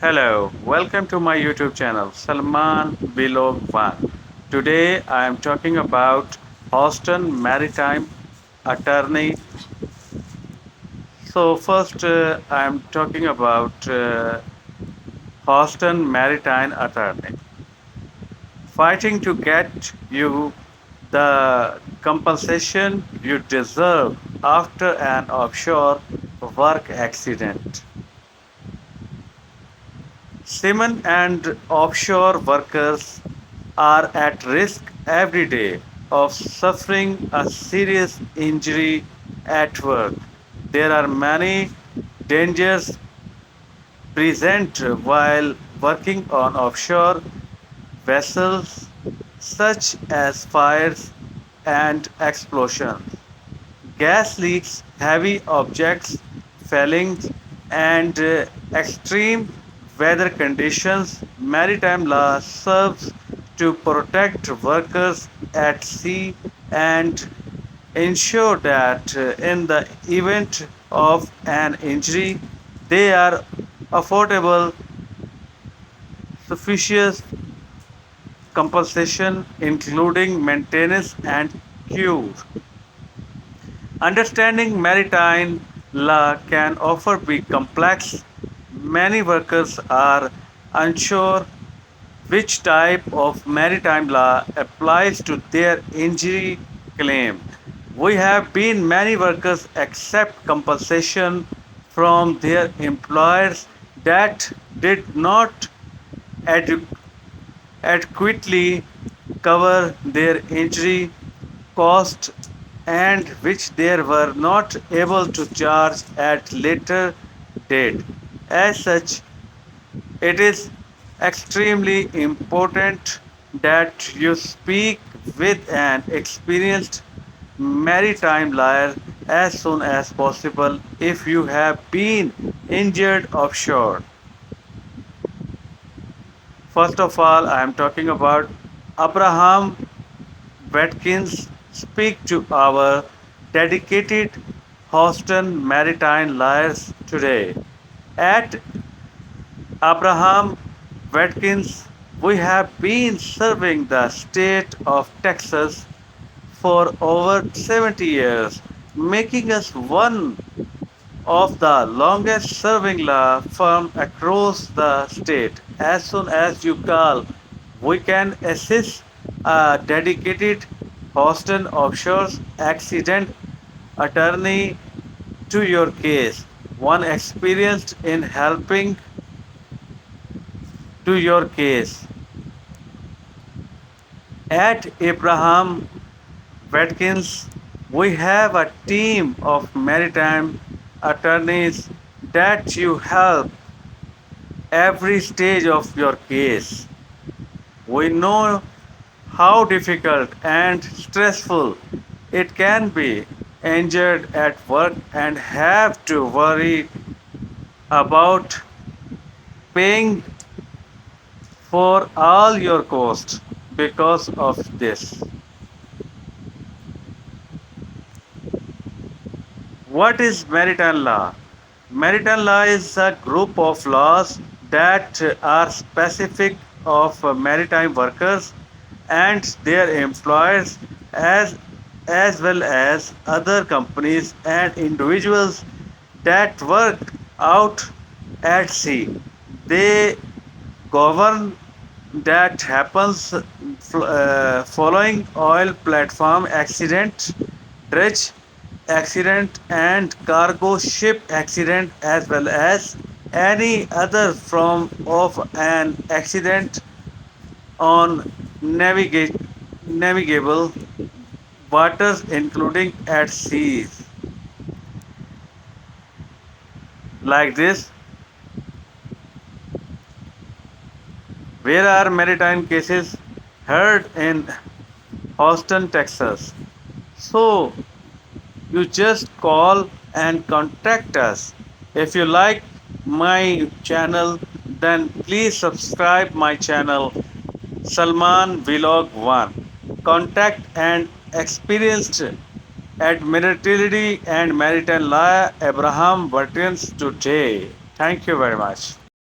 Hello, welcome to my YouTube channel Salman Vlog 1. Today I am talking about Houston Maritime attorney. So first I am talking about Houston Maritime attorney fighting to get you the compensation you deserve after an offshore work accident. Seamen and offshore workers are at risk every day of suffering a serious injury at work. There are many dangers present while working on offshore vessels, such as fires and explosions, gas leaks, heavy objects falling, and extreme weather conditions. Maritime law serves to protect workers at sea and ensure that in the event of an injury, they are affordable sufficient compensation, including maintenance and cure. Understanding maritime law can often be complex. Many workers are unsure which type of maritime law applies to their injury claim. We have been many workers accept compensation from their employers that did not edu- adequately cover their injury cost and which they were not able to charge at later date. As such, it is extremely important that you speak with an experienced maritime lawyer as soon as possible if you have been injured offshore. First of all, I am talking about Abraham Watkins. Speak to our dedicated Houston Maritime lawyers today. At Abraham Watkins, we have been serving the state of Texas for over 70 years, making us one of the longest serving law firm across the state. As soon as you call, we can assist a dedicated Houston Offshore accident attorney to your case, one experienced in helping to your case. At Abraham Watkins, we have a team of maritime attorneys that you help every stage of your case. We know how difficult and stressful it can be injured at work and have to worry about paying for all your costs because of this. What is maritime law? Maritime law is a group of laws that are specific of maritime workers and their employers as well as other companies and individuals that work out at sea. They govern that happens following oil platform accident, dredge accident, and cargo ship accident, as well as any other form of an accident on navigable waters, including at seas. Like this, where are maritime cases heard in Houston, Texas. So you just call and contact us. If you like my channel, then please subscribe my channel Salman Vlog 1. Contact and experienced admiralty and maritime law Abraham Watkins today. Thank you very much.